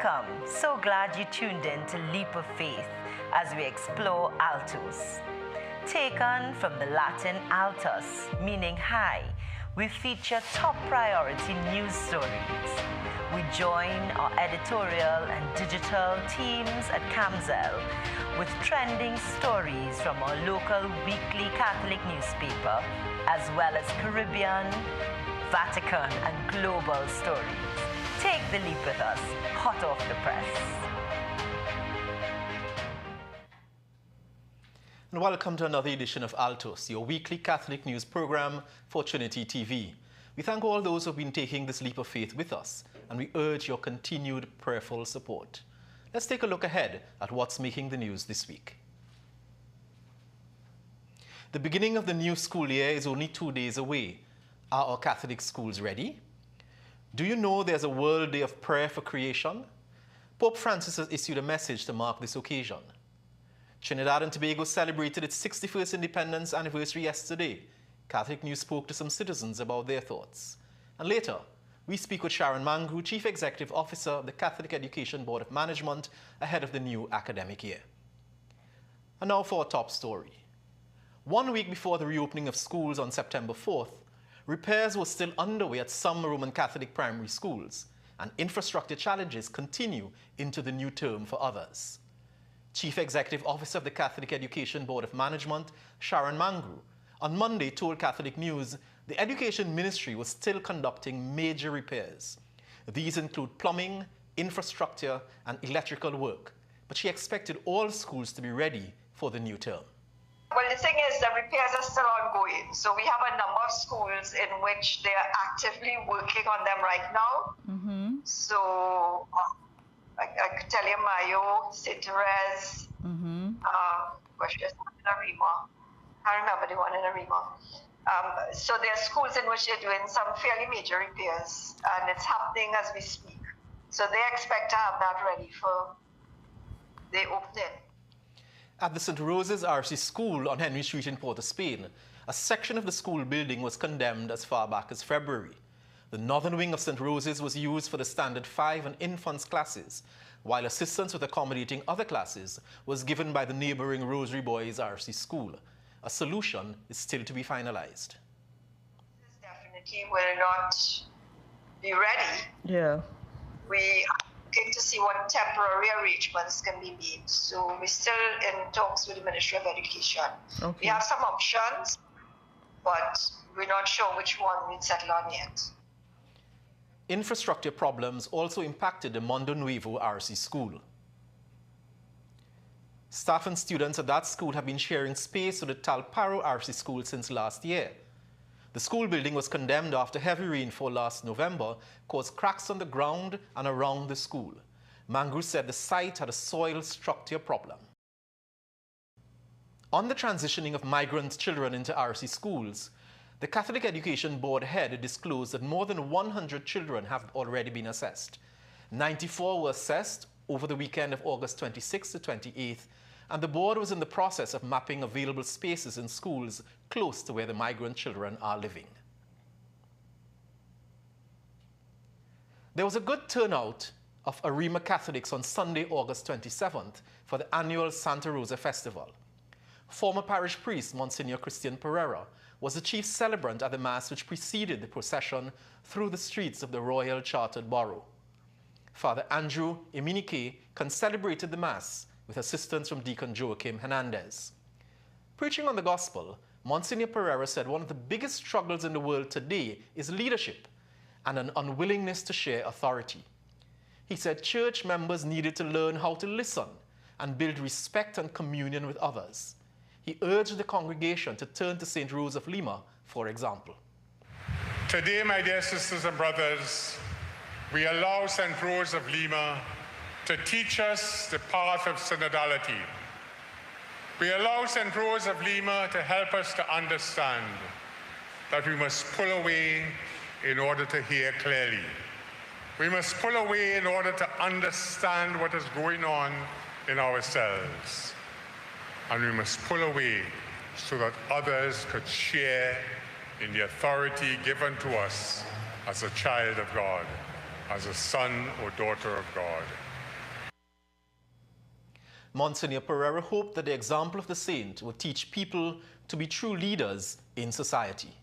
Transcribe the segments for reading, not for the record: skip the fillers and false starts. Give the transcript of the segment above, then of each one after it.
Welcome. So glad you tuned in to Leap of Faith as we explore Altos. Taken from the Latin altus, meaning high, we feature top priority news stories. We join our editorial and digital teams at Camzel with trending stories from our local weekly Catholic newspaper, as well as Caribbean, Vatican, and global stories. Take the leap with us, hot off the press. And welcome to another edition of Altos, your weekly Catholic news program for Trinity TV. We thank all those who have been taking this leap of faith with us, and we urge your continued prayerful support. Let's take a look ahead at what's making the news this week. The beginning of the new school year is only 2 days away. Are our Catholic schools ready? Do you know there's a World Day of Prayer for Creation? Pope Francis has issued a message to mark this occasion. Trinidad and Tobago celebrated its 61st independence anniversary yesterday. Catholic News spoke to some citizens about their thoughts. And later, we speak with Sharon Mangru, Chief Executive Officer of the Catholic Education Board of Management, ahead of the new academic year. And now for our top story. 1 week before the reopening of schools on September 4th, repairs were still underway at some Roman Catholic primary schools, and infrastructure challenges continue into the new term for others. Chief Executive Officer of the Catholic Education Board of Management, Sharon Mangru, on Monday told Catholic News the Education Ministry was still conducting major repairs. These include plumbing, infrastructure, and electrical work, but she expected all schools to be ready for the new term. Well, the thing is, the repairs are still ongoing. So we have a number of schools in which they are actively working on them right now. So I could tell you Mayo, St. Therese, gosh, there's one in Arima. I remember the one in Arima. So there are schools in which they're doing some fairly major repairs, and it's happening as we speak. So they expect to have that ready for the opening. At the St. Rose's RC School on Henry Street in Port of Spain, a section of the school building was condemned as far back as February. The northern wing of St. Rose's was used for the Standard 5 and infants classes, while assistance with accommodating other classes was given by the neighboring Rosary Boys RC School. A solution is still to be finalized. This definitely will not be ready. Yeah. We looking to see what temporary arrangements can be made. So we're still in talks with the Ministry of Education. Okay. We have some options, but we're not sure which one we'll settle on yet. Infrastructure problems also impacted the Mondo Nuevo RC School. Staff and students at that school have been sharing space with the Talparo RC School since last year. The school building was condemned after heavy rainfall last November caused cracks on the ground and around the school. Mangru said the site had a soil structure problem. On the transitioning of migrant children into RC schools, the Catholic Education Board head disclosed that more than 100 children have already been assessed. 94 were assessed over the weekend of August 26th to 28th, and the board was in the process of mapping available spaces in schools close to where the migrant children are living. There was a good turnout of Arima Catholics on Sunday, August 27th for the annual Santa Rosa Festival. Former parish priest Monsignor Christian Pereira was the chief celebrant at the Mass which preceded the procession through the streets of the Royal Chartered Borough. Father Andrew Eminike concelebrated the Mass with assistance from Deacon Joachim Hernandez. Preaching on the gospel, Monsignor Pereira said one of the biggest struggles in the world today is leadership and an unwillingness to share authority. He said church members needed to learn how to listen and build respect and communion with others. He urged the congregation to turn to St. Rose of Lima, for example. Today, my dear sisters and brothers, we allow St. Rose of Lima to teach us the path of synodality. We allow St. Rose of Lima to help us to understand that we must pull away in order to hear clearly. We must pull away in order to understand what is going on in ourselves. And we must pull away so that others could share in the authority given to us as a child of God, as a son or daughter of God. Monsignor Pereira hoped that the example of the saint would teach people to be true leaders in society.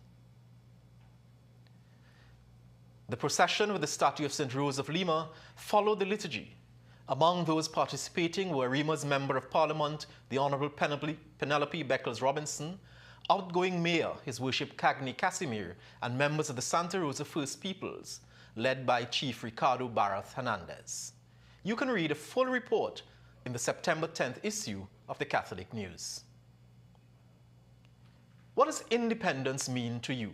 The procession with the statue of St. Rose of Lima followed the liturgy. Among those participating were Rima's Member of Parliament, the Honourable Penelope Beckles-Robinson, outgoing Mayor, His Worship Cagney Casimir, and members of the Santa Rosa First Peoples, led by Chief Ricardo Barath Hernandez. You can read a full report in the September 10th issue of the Catholic News. What does independence mean to you?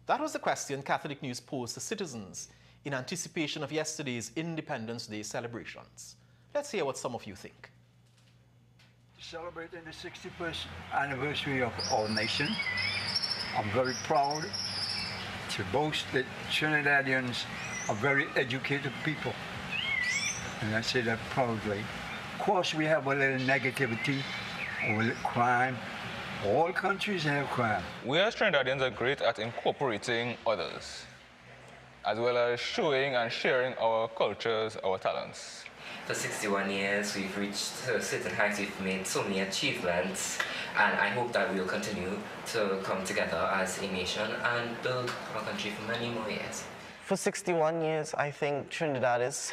That was the question Catholic News posed to citizens in anticipation of yesterday's Independence Day celebrations. Let's hear what some of you think. Celebrating the 61st anniversary of our nation, I'm very proud to boast that Trinidadians are very educated people. And I say that proudly. Of course, we have a little negativity, a little crime. All countries have crime. We as Trinidadians are great at incorporating others, as well as showing and sharing our cultures, our talents. For 61 years, we've reached certain heights, we've made so many achievements, and I hope that we'll continue to come together as a nation and build our country for many more years. For 61 years, I think Trinidad is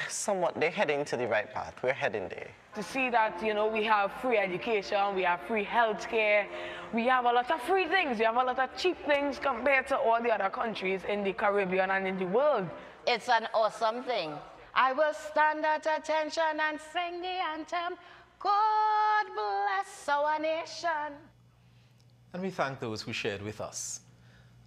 they're heading to the right path. We're heading there. To see that, we have free education, we have free healthcare, we have a lot of free things, we have a lot of cheap things compared to all the other countries in the Caribbean and in the world. It's an awesome thing. I will stand at attention and sing the anthem, God bless our nation. And we thank those who shared with us.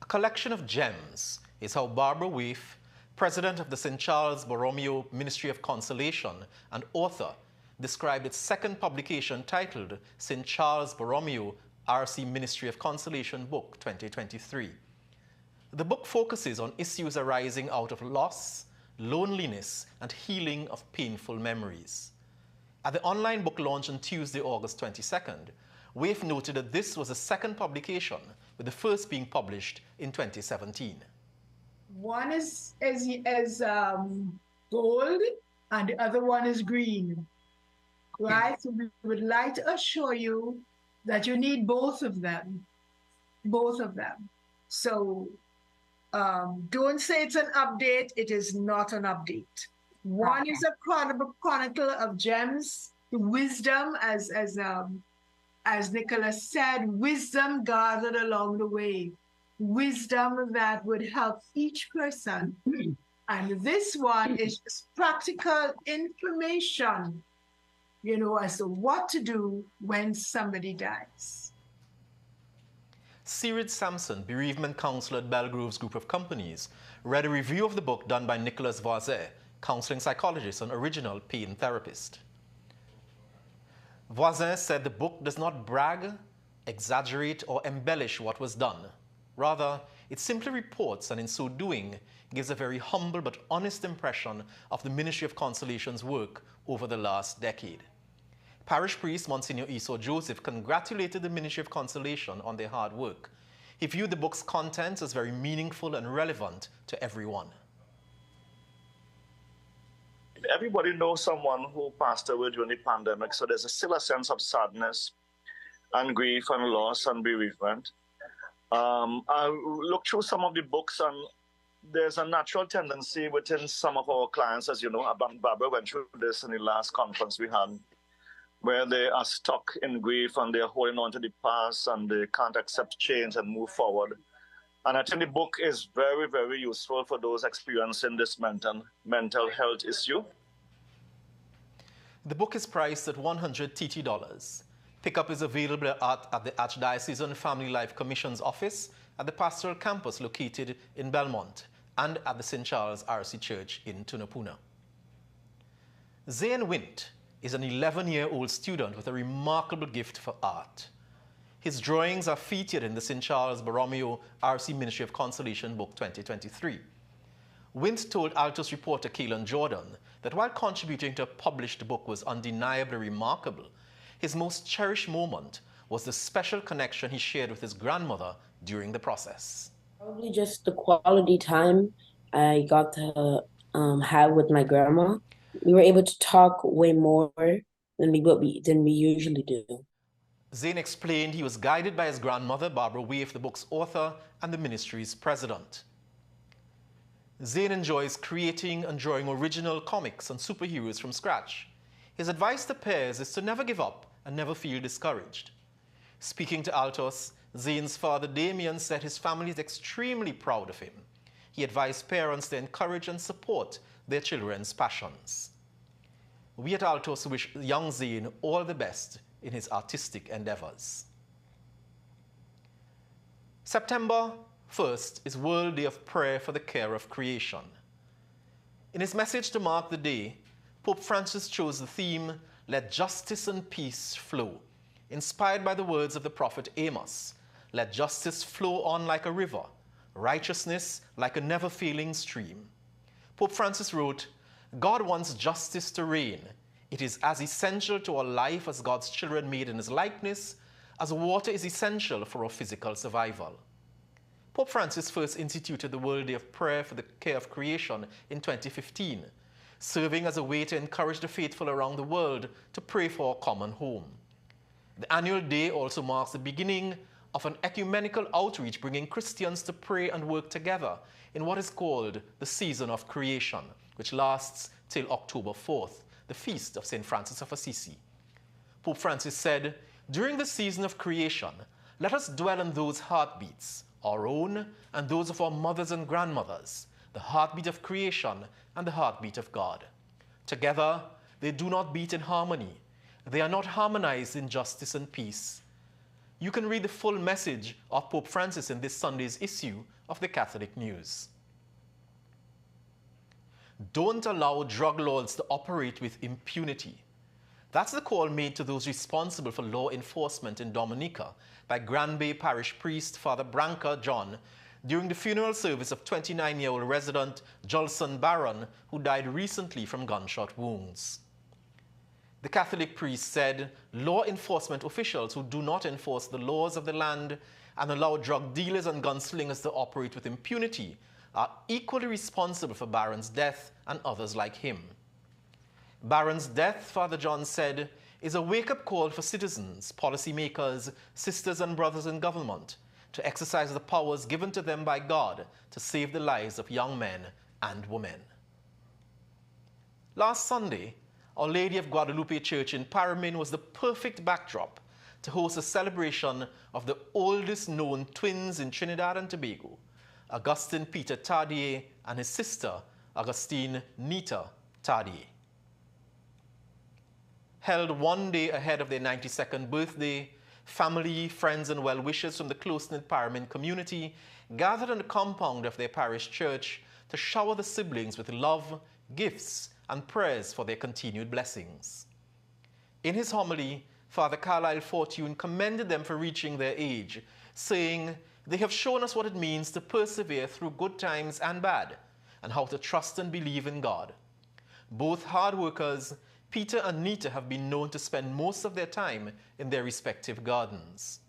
A collection of gems is how Barbara Waif, president of the St. Charles Borromeo Ministry of Consolation and author, described its second publication titled St. Charles Borromeo RC Ministry of Consolation Book 2023. The book focuses on issues arising out of loss, loneliness, and healing of painful memories. At the online book launch on Tuesday, August 22nd, Waif noted that this was the second publication, with the first being published in 2017. One is gold and the other one is green, right? So we would like to assure you that you need both of them. So don't say it's an update. It is not an update. One is a chronicle of gems, the wisdom, as Nicholas said, wisdom gathered along the way. Wisdom that would help each person. And this one is just practical information, as to what to do when somebody dies. Sirid Sampson, bereavement counselor at Belgrove's group of companies, read a review of the book done by Nicholas Voisin, counseling psychologist and original pain therapist. Voisin said the book does not brag, exaggerate, or embellish what was done. Rather, it simply reports, and in so doing, gives a very humble but honest impression of the Ministry of Consolation's work over the last decade. Parish priest Monsignor Esau Joseph congratulated the Ministry of Consolation on their hard work. He viewed the book's contents as very meaningful and relevant to everyone. Everybody knows someone who passed away during the pandemic, so there's still a sense of sadness and grief and loss and bereavement. I looked through some of the books, and there's a natural tendency within some of our clients, as you know, Barbara went through this in the last conference we had, where they are stuck in grief and they're holding on to the past and they can't accept change and move forward. And I think the book is very, very useful for those experiencing this mental health issue. The book is priced at $100 TT. Pickup is available at the Archdiocesan Family Life Commission's office at the Pastoral Campus located in Belmont and at the St. Charles RC Church in Tunapuna. Zayn Wint is an 11-year-old student with a remarkable gift for art. His drawings are featured in the St. Charles Borromeo RC Ministry of Consolation Book 2023. Wint told Altos reporter Kaelan Jordan that while contributing to a published book was undeniably remarkable, his most cherished moment was the special connection he shared with his grandmother during the process. Probably just the quality time I got to have with my grandma. We were able to talk way more than we usually do. Zane explained he was guided by his grandmother, Barbara Waif, the book's author and the ministry's president. Zane enjoys creating and drawing original comics and superheroes from scratch. His advice to peers is to never give up and never feel discouraged. Speaking to Altos, Zane's father Damien said his family is extremely proud of him. He advised parents to encourage and support their children's passions. We at Altos wish young Zane all the best in his artistic endeavors. September 1st is World Day of Prayer for the Care of Creation. In his message to mark the day, Pope Francis chose the theme, "Let justice and peace flow," inspired by the words of the prophet Amos, "Let justice flow on like a river, righteousness like a never-failing stream." Pope Francis wrote, "God wants justice to reign. It is as essential to our life as God's children made in his likeness, as water is essential for our physical survival." Pope Francis first instituted the World Day of Prayer for the Care of Creation in 2015, serving as a way to encourage the faithful around the world to pray for our common home. The annual day also marks the beginning of an ecumenical outreach bringing Christians to pray and work together in what is called the Season of Creation, which lasts till October 4th, the feast of St. Francis of Assisi. Pope Francis said, "During the season of creation, let us dwell on those heartbeats, our own and those of our mothers and grandmothers, the heartbeat of creation and the heartbeat of God. Together, they do not beat in harmony. They are not harmonized in justice and peace." You can read the full message of Pope Francis in this Sunday's issue of the Catholic News. Don't allow drug lords to operate with impunity. That's the call made to those responsible for law enforcement in Dominica by Grand Bay Parish priest Father Branca John during the funeral service of 29-year-old resident Jolson Barron, who died recently from gunshot wounds. The Catholic priest said law enforcement officials who do not enforce the laws of the land and allow drug dealers and gunslingers to operate with impunity are equally responsible for Barron's death and others like him. Barron's death, Father John said, is a wake-up call for citizens, policymakers, sisters and brothers in government to exercise the powers given to them by God to save the lives of young men and women. Last Sunday, Our Lady of Guadalupe Church in Paramin was the perfect backdrop to host a celebration of the oldest known twins in Trinidad and Tobago, Augustine Peter Tardier and his sister, Augustine Nita Tardier. Held one day ahead of their 92nd birthday, family, friends, and well-wishers from the close-knit Paramin community gathered on the compound of their parish church to shower the siblings with love, gifts, and prayers for their continued blessings. In his homily, Father Carlyle Fortune commended them for reaching their age, saying, "They have shown us what it means to persevere through good times and bad, and how to trust and believe in God. Both hard workers, Peter and Nita have been known to spend most of their time in their respective gardens.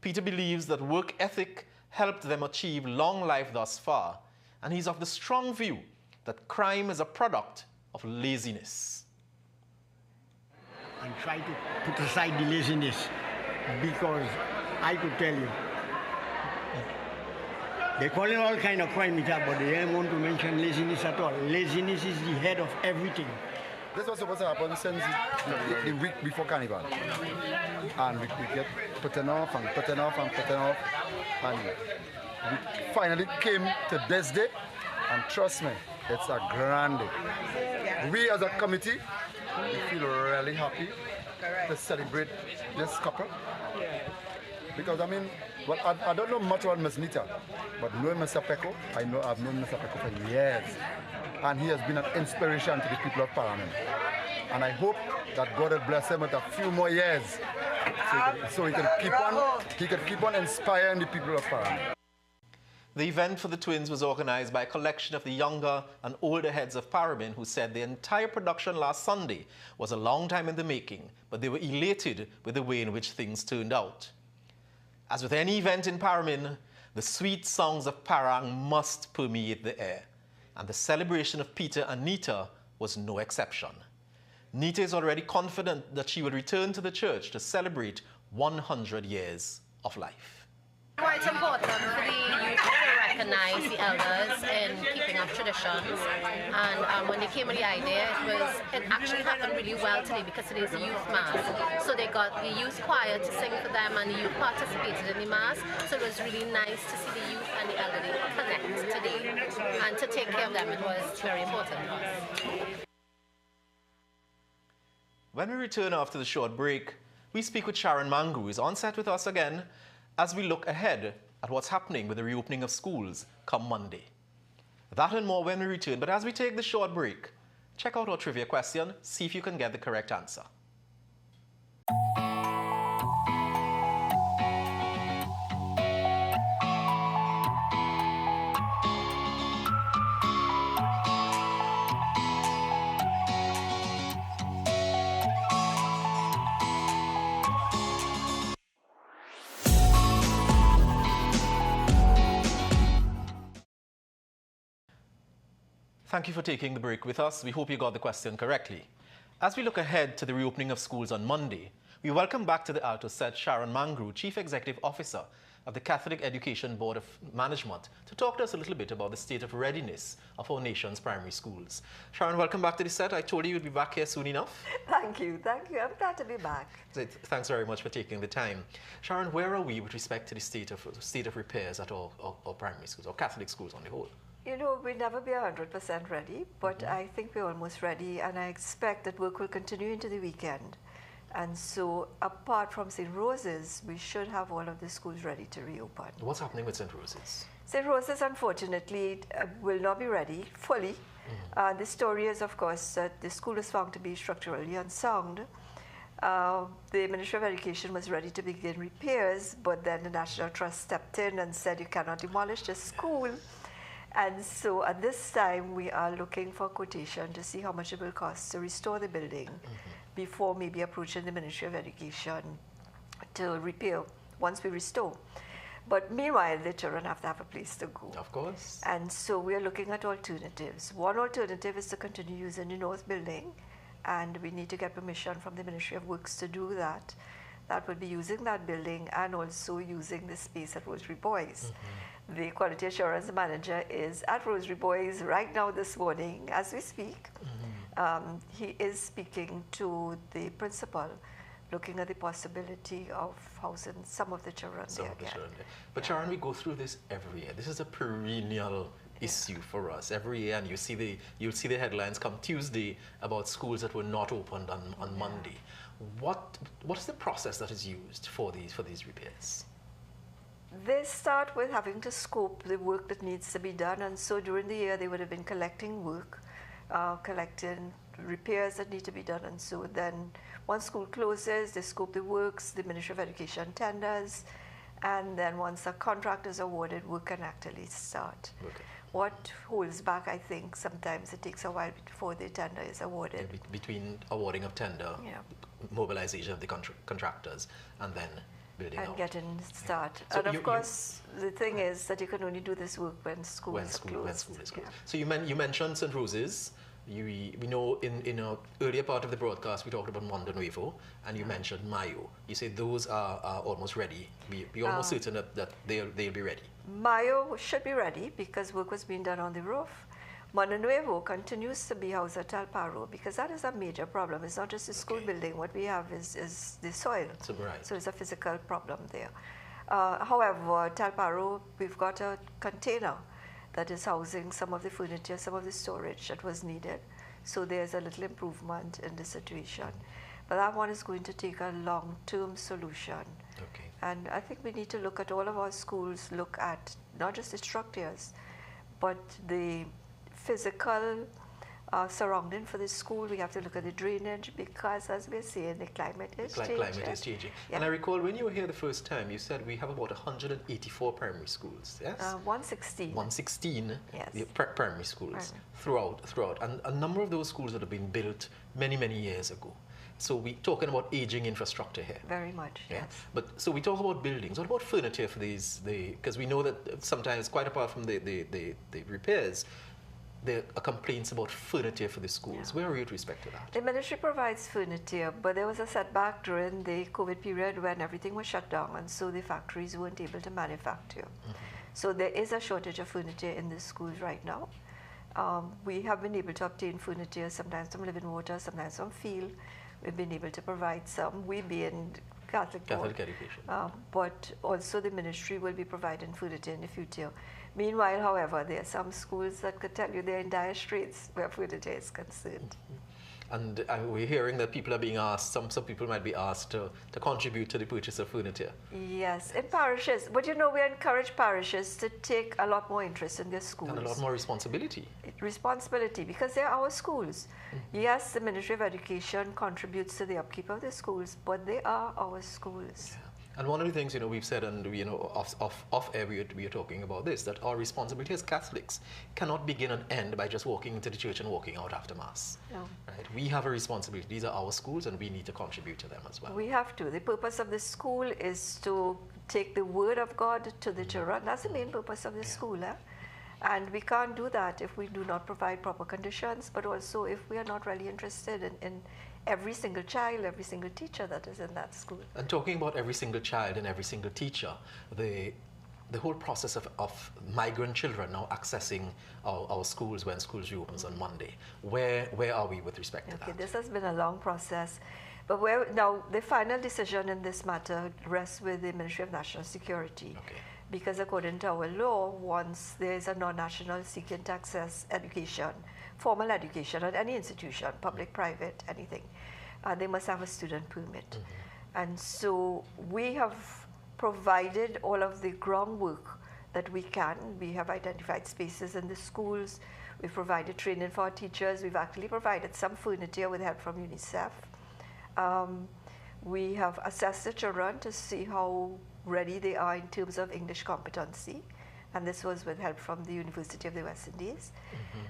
Peter believes that work ethic helped them achieve long life thus far, and he's of the strong view that crime is a product of laziness." And try to put aside the laziness, because I could tell you, they call it all kind of crime, but they don't want to mention laziness at all. Laziness is the head of everything. This was supposed to happen since the week before Carnival. And we kept putting off and putting off and putting off. And we finally came to this day, and trust me, it's a grand day. We as a committee, we feel really happy to celebrate this couple. Because well, I don't know much about Miss Nita, but knowing Mr. Pecco, I've known Mr. Pecco for years. And he has been an inspiration to the people of Paramin. And I hope that God will bless him with a few more years so he can keep on inspiring the people of Paramin. The event for the twins was organized by a collection of the younger and older heads of Paramin who said the entire production last Sunday was a long time in the making, but they were elated with the way in which things turned out. As with any event in Paramin, the sweet songs of Parang must permeate the air, and the celebration of Peter and Nita was no exception. Nita is already confident that she will return to the church to celebrate 100 years of life. Well, it's important for the youth to recognize the elders in keeping up traditions. And when they came with the idea, it actually happened really well today because it is a youth mass. So they got the youth choir to sing for them and the youth participated in the mass. So it was really nice to see the youth and the elderly connect today. And to take care of them, it was very important for us. When we return after the short break, we speak with Sharon Mangu, who is on set with us again, as we look ahead at what's happening with the reopening of schools come Monday. That and more when we return, but as we take the short break, check out our trivia question, see if you can get the correct answer. Thank you for taking the break with us. We hope you got the question correctly. As we look ahead to the reopening of schools on Monday, we welcome back to the Altos set Sharon Mangu, Chief Executive Officer of the Catholic Education Board of Management, to talk to us a little bit about the state of readiness of our nation's primary schools. Sharon, welcome back to the set. I told you you'd be back here soon enough. Thank you. I'm glad to be back. Thanks very much for taking the time. Sharon, where are we with respect to the state of repairs at our primary schools, or Catholic schools on the whole? You know, we'll never be 100% ready, but I think we're almost ready, and I expect that work will continue into the weekend. And so, apart from St. Rose's, we should have all of the schools ready to reopen. What's happening with St. Rose's? St. Rose's, unfortunately, will not be ready fully. The story is, of course, that the school is found to be structurally unsound. The Ministry of Education was ready to begin repairs, but then the National Trust stepped in and said, you cannot demolish the school. And so at this time, we are looking for quotation to see how much it will cost to restore the building before maybe approaching the Ministry of Education to repair once we restore. But meanwhile, the children have to have a place to go. Of course. And so we are looking at alternatives. One alternative is to continue using the North Building, and we need to get permission from the Ministry of Works to do that. That would be using that building and also using the space at Rosary Boys. The quality assurance manager is at Rosary Boys right now this morning as we speak. He is speaking to the principal, looking at the possibility of housing some of the children there again. But Sharon, we go through this every year. This is a perennial issue for us every year, and you'll see the headlines come Tuesday about schools that were not opened on Monday. What's the process that is used for these repairs? They start with having to scope the work that needs to be done, and so during the year they would have been collecting work, collecting repairs that need to be done, and so then once school closes, they scope the works, the Ministry of Education tenders, and then once a contract is awarded, work can actually start. Okay. What holds back, I think, sometimes it takes a while before the tender is awarded. Between awarding of tender, mobilization of the contractors, and then building out. Getting started. So and of course, the thing is that you can only do this work when school is closed. When school is closed. So you mentioned St. Rose's. We know in an earlier part of the broadcast we talked about Mondo Nuevo, and you mentioned Mayo. You say those are almost ready. We're almost certain that they'll be ready. Mayo should be ready because work was being done on the roof. Mondo Nuevo continues to be housed at Talparo because that is a major problem. It's not just the school building. What we have is the soil. So it's a physical problem there. However, Talparo, we've got a container that is housing some of the furniture, some of the storage that was needed. So there's a little improvement in the situation. But that one is going to take a long-term solution. Okay. And I think we need to look at all of our schools, look at not just the structures, but the physical surrounding for the school. We have to look at the drainage because, as we're saying, the climate is changing. Climate is changing. Yeah. And I recall when you were here the first time, you said we have about 184 primary schools, yes? 116. 116 yes. Primary schools throughout. And a number of those schools that have been built many, many years ago. So we're talking about aging infrastructure here. Very much, yes. But so we talk about buildings. What about furniture for these? Because we know that sometimes, quite apart from the repairs, there are complaints about furniture for the schools. Where are you with respect to that? The ministry provides furniture, but there was a setback during the COVID period when everything was shut down, and so the factories weren't able to manufacture. So there is a shortage of furniture in the schools right now. We have been able to obtain furniture, sometimes from Living Water, sometimes from Field. We've been able to provide some, we being Catholic education. But also the ministry will be providing furniture in the future. Meanwhile, however, there are some schools that could tell you they're in dire straits where furniture is concerned. And we're hearing that people are being asked, some people might be asked to contribute to the purchase of furniture. Yes, in parishes. But you know, we encourage parishes to take a lot more interest in their schools. And a lot more responsibility. Responsibility, because they're our schools. Yes, the Ministry of Education contributes to the upkeep of the schools, but they are our schools. Yeah. And one of the things, you know, we've said, and, you know, off air we are talking about this, that our responsibility as Catholics cannot begin and end by just walking into the church and walking out after Mass. No. Right? We have a responsibility. These are our schools, and we need to contribute to them as well. We have to. The purpose of the school is to take the Word of God to the children. That's the main purpose of the school. And we can't do that if we do not provide proper conditions, but also if we are not really interested in every single child, every single teacher that is in that school. And talking about every single child and every single teacher, the whole process of migrant children now accessing our schools when schools reopens on Monday, where are we with respect to that? This has been a long process, but now the final decision in this matter rests with the Ministry of National Security. Because according to our law, once there is a non-national seeking to access education, formal education at any institution, public, private, anything, they must have a student permit. And so we have provided all of the groundwork that we can. We have identified spaces in the schools. We've provided training for our teachers. We've actually provided some furniture with help from UNICEF. We have assessed the children to see how ready they are in terms of English competency. And this was with help from the University of the West Indies.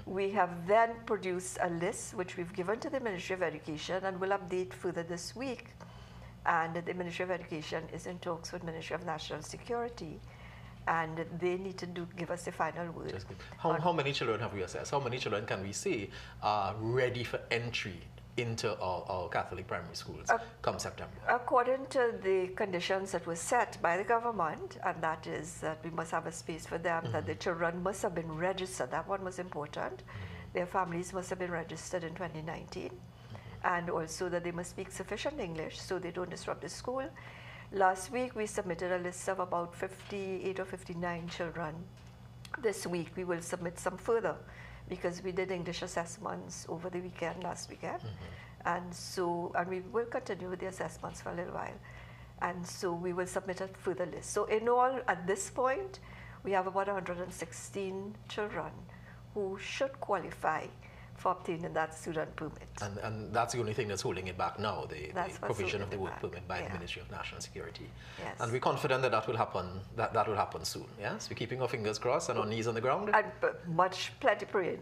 We have then produced a list which we've given to the Ministry of Education and will update further this week. And the Ministry of Education is in talks with Ministry of National Security, and they need to give us the final word. How many children have we assessed? How many children can we say are ready for entry into our Catholic primary schools come September? According to the conditions that were set by the government, and that is that we must have a space for them, that the children must have been registered. That one was important. Their families must have been registered in 2019. And also that they must speak sufficient English so they don't disrupt the school. Last week we submitted a list of about 58 or 59 children. This week we will submit some further, because we did English assessments over the weekend, last weekend. And we will continue with the assessments for a little while. And so we will submit a further list. So in all, at this point, we have about 116 children who should qualify for obtaining that student permit. And that's the only thing that's holding it back now, the provision of the work permit by the Ministry of National Security. Yes. And we're confident that will happen, that will happen soon. Yes, we're keeping our fingers crossed and our knees on the ground. And plenty praying.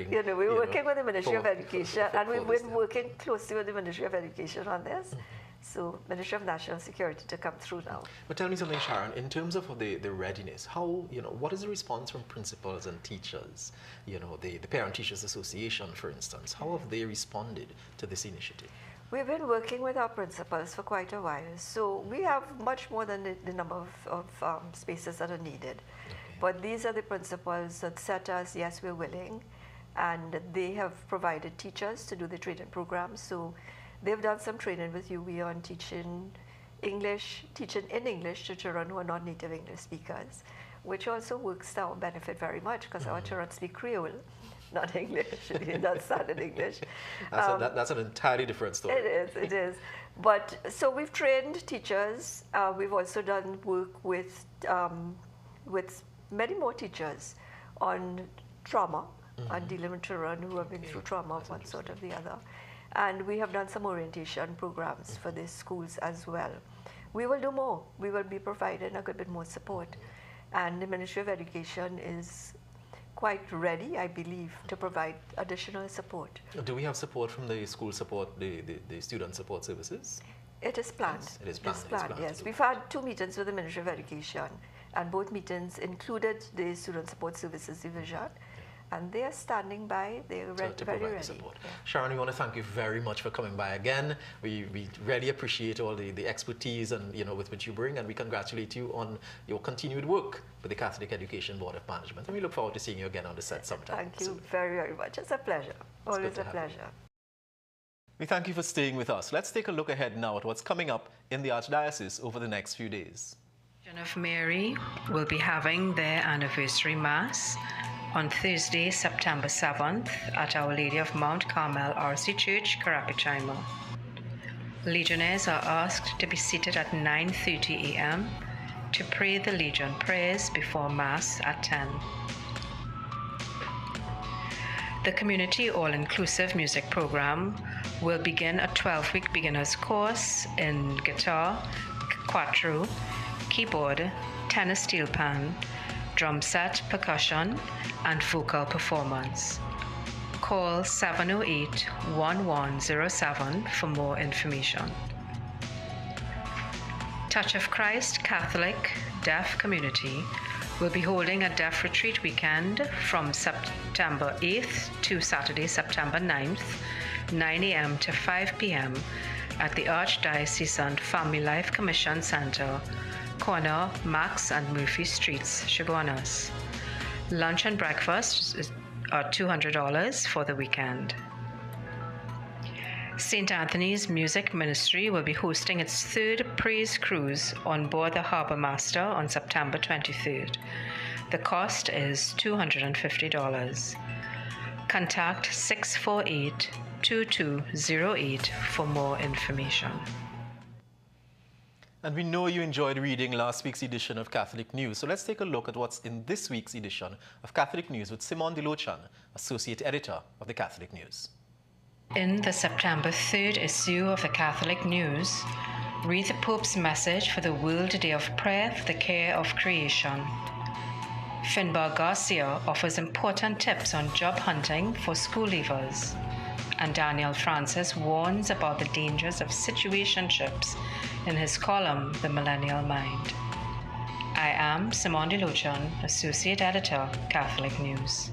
You know, we're working with the Ministry of Education, and we've been working closely with the Ministry of Education on this. So, Ministry of National Security to come through now. But tell me something, Sharon, in terms of the readiness, how, you know, what is the response from principals and teachers? You know, the Parent Teachers Association, for instance, how have they responded to this initiative? We've been working with our principals for quite a while, so we have much more than the number of spaces that are needed. But these are the principals that said to us, yes, we're willing, and they have provided teachers to do the training programs. So they've done some training with UE on teaching in English to children who are not native English speakers, which also works to our benefit very much, because our children speak Creole, not English, not standard English. That's an entirely different story. It is. But so we've trained teachers. We've also done work with many more teachers on trauma, on dealing with children who have been through trauma of one sort or the other. And we have done some orientation programs for these schools as well. We will do more. We will be providing a good bit more support. And the Ministry of Education is quite ready, I believe, to provide additional support. Do we have support from the school support, the student support services? It is planned. Yes, it is planned. Yes. We've had 2 meetings with the Ministry of Education, and both meetings included the Student Support Services Division. And they are standing by. They're very ready. Support. Yeah. Sharon, we want to thank you very much for coming by again. We really appreciate all the expertise and with which you bring, and we congratulate you on your continued work with the Catholic Education Board of Management. And we look forward to seeing you again on the set sometime. Thank you very, very much. It's a pleasure. Always a pleasure. We thank you for staying with us. Let's take a look ahead now at what's coming up in the Archdiocese over the next few days. Virgin of Mary will be having their anniversary Mass on Thursday, September 7th at Our Lady of Mount Carmel RC Church, Carapichaima. Legionnaires are asked to be seated at 9:30 a.m. to pray the Legion prayers before Mass at 10. The community all-inclusive music program will begin a 12-week beginner's course in guitar, quattro, keyboard, tenor steel pan, drum set, percussion, and vocal performance. Call 708-1107 for more information. Touch of Christ Catholic Deaf Community will be holding a Deaf Retreat weekend from September 8th to Saturday, September 9th, 9 a.m. to 5 p.m. at the Archdiocesan Family Life Commission Center, corner Max and Murphy Streets, Chaguanas. Lunch and breakfast are $200 for the weekend. St. Anthony's Music Ministry will be hosting its third praise cruise on board the Harbour Master on September 23rd. The cost is $250. Contact 648-2208 for more information. And we know you enjoyed reading last week's edition of Catholic News, so let's take a look at what's in this week's edition of Catholic News with Simon Delochan, Associate Editor of the Catholic News. In the September 3rd issue of the Catholic News, read the Pope's message for the World Day of Prayer for the Care of Creation. Finbar Garcia offers important tips on job hunting for school leavers. And Daniel Francis warns about the dangers of situationships in his column, The Millennial Mind. I am Simone Delochan, Associate Editor, Catholic News.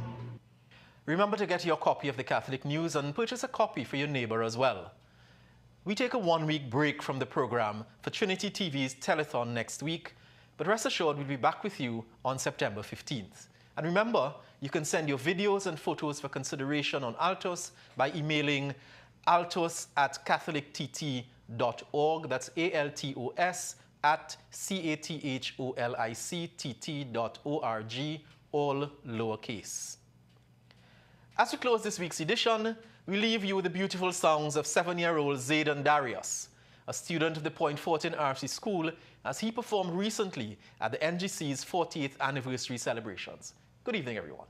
Remember to get your copy of the Catholic News and purchase a copy for your neighbor as well. We take a one-week break from the program for Trinity TV's telethon next week, but rest assured we'll be back with you on September 15th. And remember, you can send your videos and photos for consideration on Altos by emailing altos@catholictt.org. That's ALTOS@CATHOLICTT.org, all lowercase. As we close this week's edition, we leave you with the beautiful sounds of 7-year-old Zayden Darius, a student of the Point Fortin RC School, as he performed recently at the NGC's 40th anniversary celebrations. Good evening, everyone.